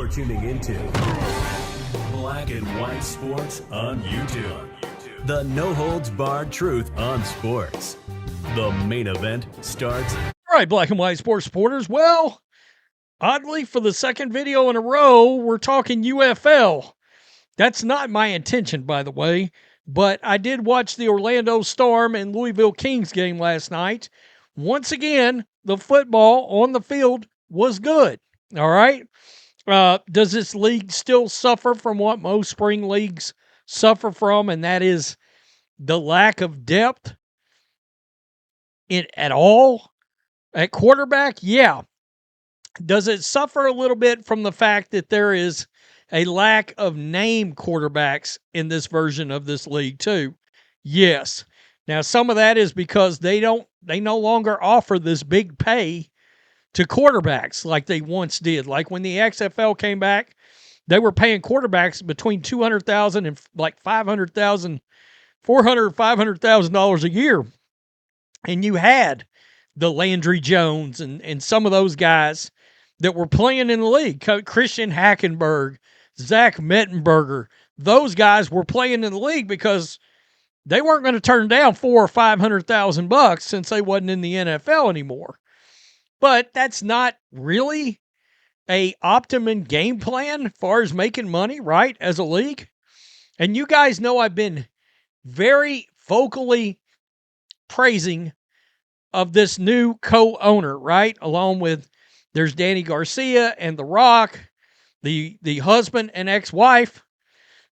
You're tuning into Black and White Sports on YouTube. The no-holds-barred truth on sports. The main event starts. All right, Black and White Sports supporters. Well, oddly, for the second video in a row, we're talking UFL. That's not my intention, by the way, but I did watch the Orlando Storm and Louisville Kings game last night. Once again, the football on the field was good, all right? Does this league still suffer from what most spring leagues suffer from, and that is the lack of depth at all at quarterback? Yeah. Does it suffer a little bit from the fact that there is a lack of name quarterbacks in this version of this league too? Yes. Now, some of that is because they no longer offer this big pay to quarterbacks like they once did. Like when the XFL came back, they were paying quarterbacks between $200,000 and like $500,000, $400,000, $500,000 a year. And you had the Landry Jones and some of those guys that were playing in the league. Christian Hackenberg, Zach Mettenberger, those guys were playing in the league because they weren't going to turn down $400,000 or $500,000 since they wasn't in the NFL anymore. But that's not really a optimum game plan as far as making money, right, as a league. And you guys know I've been very vocally praising of this new co-owner, right? Along with, there's Danny Garcia and The Rock, the husband and ex-wife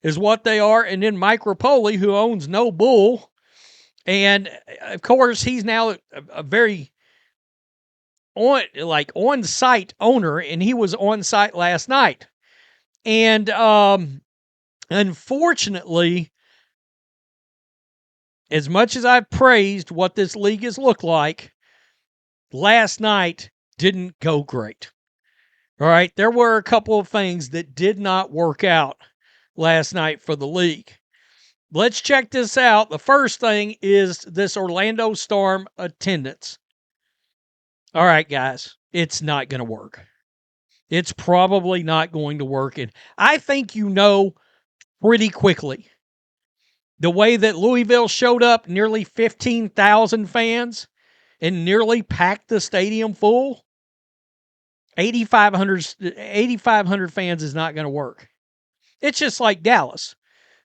is what they are, and then Mike Rapoli, who owns No Bull. And, of course, he's now a very on-site owner, and he was on-site last night. And unfortunately, as much as I've praised what this league has looked like, last night didn't go great. All right, there were a couple of things that did not work out last night for the league. Let's check this out. The first thing is this Orlando Storm attendance. All right, guys, it's not going to work. It's probably not going to work. And I think you know pretty quickly. The way that Louisville showed up, nearly 15,000 fans, and nearly packed the stadium full, 8,500 fans is not going to work. It's just like Dallas.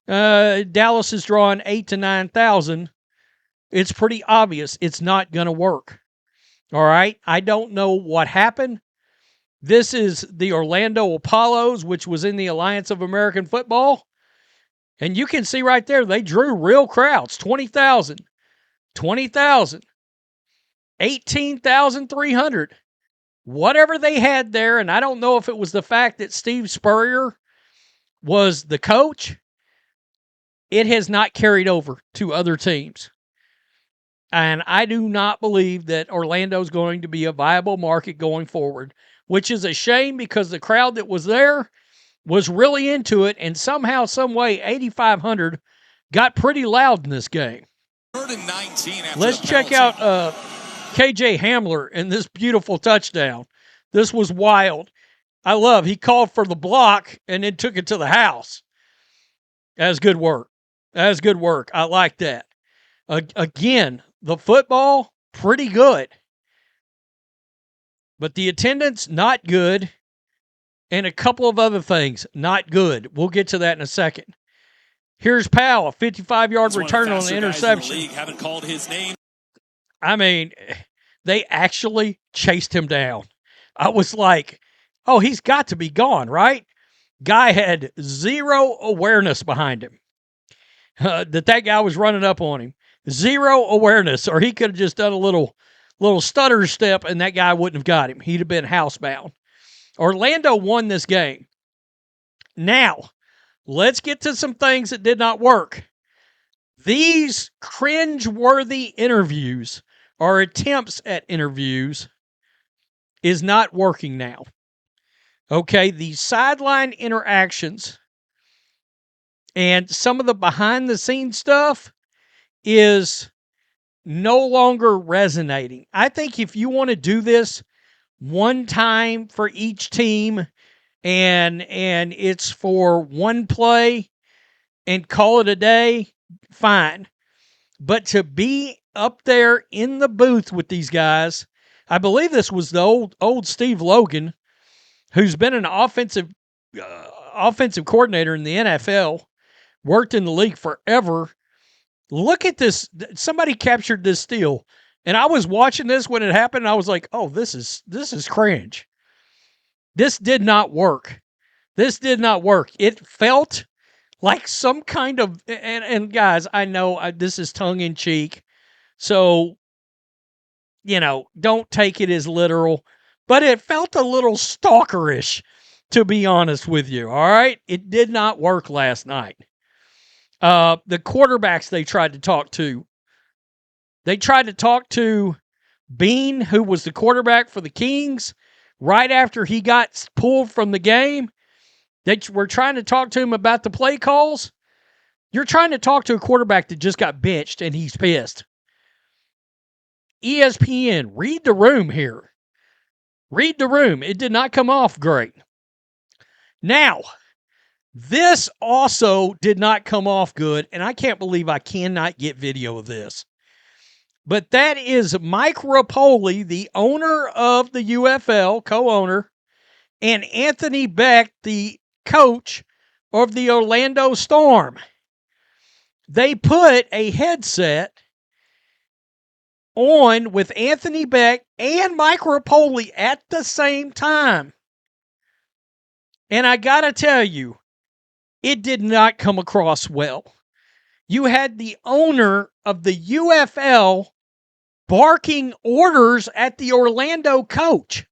Dallas is drawing 8,000 to 9,000. It's pretty obvious it's not going to work. All right? I don't know what happened. This is the Orlando Apollos, which was in the Alliance of American Football. And you can see right there, they drew real crowds, 20,000, 20,000, 18,300. Whatever they had there, and I don't know if it was the fact that Steve Spurrier was the coach, it has not carried over to other teams. And I do not believe that Orlando is going to be a viable market going forward, which is a shame because the crowd that was there was really into it, and somehow, some way, 8,500 got pretty loud in this game. Let's check out KJ Hamler and this beautiful touchdown. This was wild. He called for the block and then took it to the house. That's good work. That's good work. I like that. Again, the football, pretty good. But the attendance, not good. And a couple of other things, not good. We'll get to that in a second. Here's Powell, a 55-yard return on the interception. Haven't called his name. I mean, they actually chased him down. I was like, oh, he's got to be gone, right? Guy had zero awareness behind him. That guy was running up on him. Zero awareness, or he could have just done a little stutter step, and that guy wouldn't have got him. He'd have been housebound. Orlando won this game. Now, let's get to some things that did not work. These cringe-worthy interviews, or attempts at interviews, is not working now. Okay, the sideline interactions and some of the behind-the-scenes stuff is no longer resonating. I think if you want to do this one time for each team and it's for one play and call it a day, fine. But to be up there in the booth with these guys, I believe this was the old Steve Logan, who's been an offensive coordinator in the NFL, worked in the league forever. Look at this. Somebody captured this steal. And I was watching this when it happened, and I was like, oh, this is cringe. This did not work. This did not work. It felt like some kind of, and guys, I know this is tongue in cheek, so, don't take it as literal, but it felt a little stalkerish, to be honest with you. All right. It did not work last night. The quarterbacks they tried to talk to Bean, who was the quarterback for the Kings, right after he got pulled from the game. They were trying to talk to him about the play calls. You're trying to talk to a quarterback that just got benched and he's pissed. ESPN, read the room here. Read the room. It did not come off great. Now, this also did not come off good, and I can't believe I cannot get video of this. But that is Mike Rapoli, the owner of the UFL, co-owner, and Anthony Beck, the coach of the Orlando Storm. They put a headset on with Anthony Beck and Mike Rapoli at the same time. And I got to tell you, it did not come across well. You had the owner of the UFL barking orders at the Orlando coach.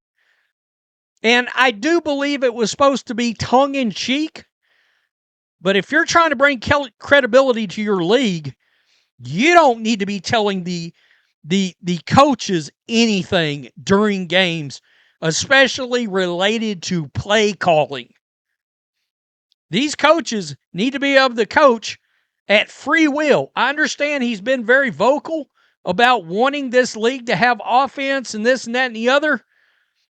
And I do believe it was supposed to be tongue-in-cheek. But if you're trying to bring credibility to your league, you don't need to be telling the coaches anything during games, especially related to play calling. These coaches need to be able to coach at free will. I understand he's been very vocal about wanting this league to have offense and this and that and the other.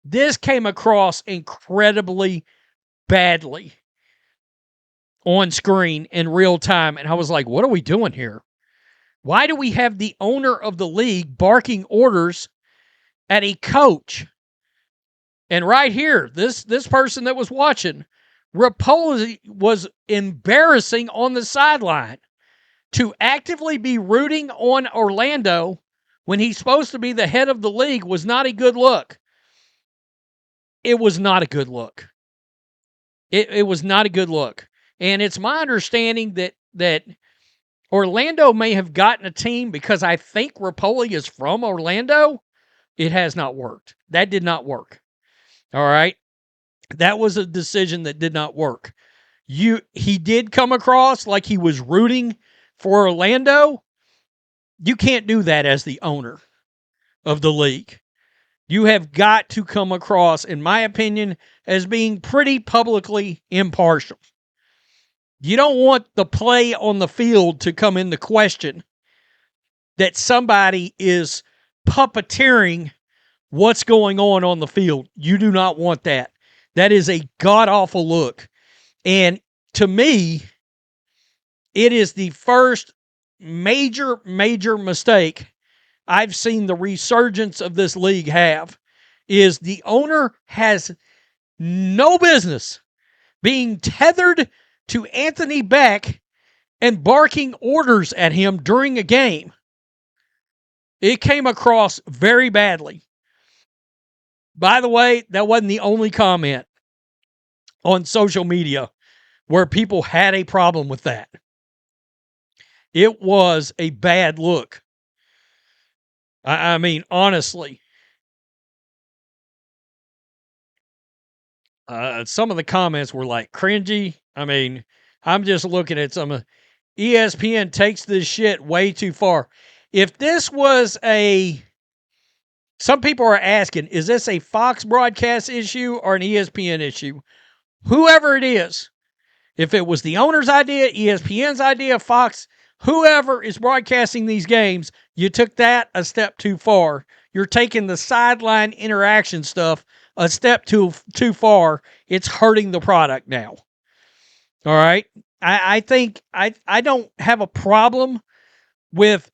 This came across incredibly badly on screen in real time. And I was like, what are we doing here? Why do we have the owner of the league barking orders at a coach? And right here, this person that was watching, Rapoli was embarrassing on the sideline. To actively be rooting on Orlando when he's supposed to be the head of the league was not a good look. It was not a good look. It was not a good look. And it's my understanding that Orlando may have gotten a team because I think Rapoli is from Orlando. It has not worked. That did not work. All right. That was a decision that did not work. He did come across like he was rooting for Orlando. You can't do that as the owner of the league. You have got to come across, in my opinion, as being pretty publicly impartial. You don't want the play on the field to come into question that somebody is puppeteering what's going on the field. You do not want that. That is a god-awful look. And to me, it is the first major mistake I've seen the resurgence of this league have, is the owner has no business being tethered to Anthony Beck and barking orders at him during a game. It came across very badly. By the way, that wasn't the only comment on social media where people had a problem with that. It was a bad look. I mean, honestly. Some of the comments were like cringy. I mean, I'm just looking at some of ESPN takes this shit way too far. If this was some people are asking, is this a Fox broadcast issue or an ESPN issue? Whoever it is, if it was the owner's idea, ESPN's idea, Fox, whoever is broadcasting these games, you took that a step too far. You're taking the sideline interaction stuff a step too far, it's hurting the product now. All right. I think I don't have a problem with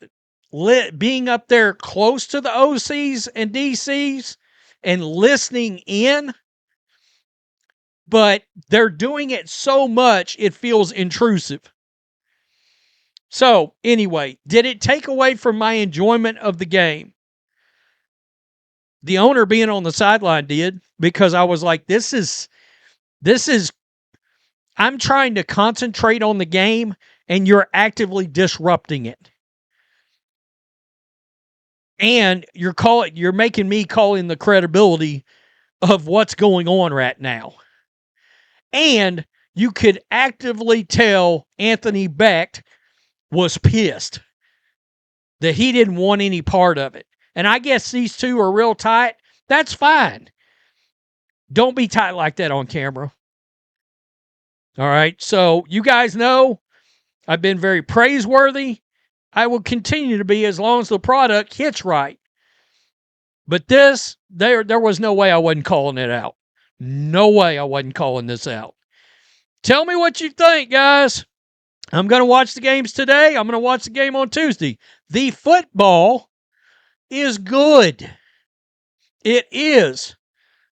being up there close to the OCs and DCs and listening in, but they're doing it so much it feels intrusive. So, anyway, did it take away from my enjoyment of the game? The owner being on the sideline did, because I was like, this is, I'm trying to concentrate on the game and you're actively disrupting it. And you're making me call in the credibility of what's going on right now. And you could actively tell Anthony Becht was pissed that he didn't want any part of it. And I guess these two are real tight. That's fine. Don't be tight like that on camera. All right. So you guys know I've been very praiseworthy. I will continue to be as long as the product hits right. But this, there was no way I wasn't calling it out. No way I wasn't calling this out. Tell me what you think, guys. I'm going to watch the games today. I'm going to watch the game on Tuesday. The football is good. It is.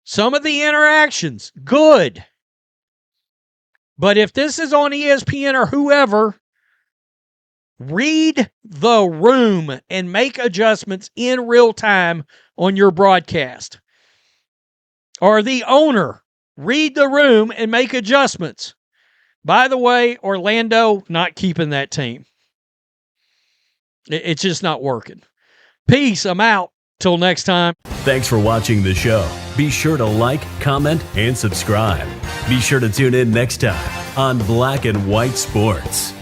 Some of the interactions, good. But if this is on ESPN or whoever, read the room and make adjustments in real time on your broadcast. Or the owner, read the room and make adjustments. By the way, Orlando, not keeping that team. It's just not working. Peace. I'm out. Till next time. Thanks for watching the show. Be sure to like, comment, and subscribe. Be sure to tune in next time on Black and White Sports.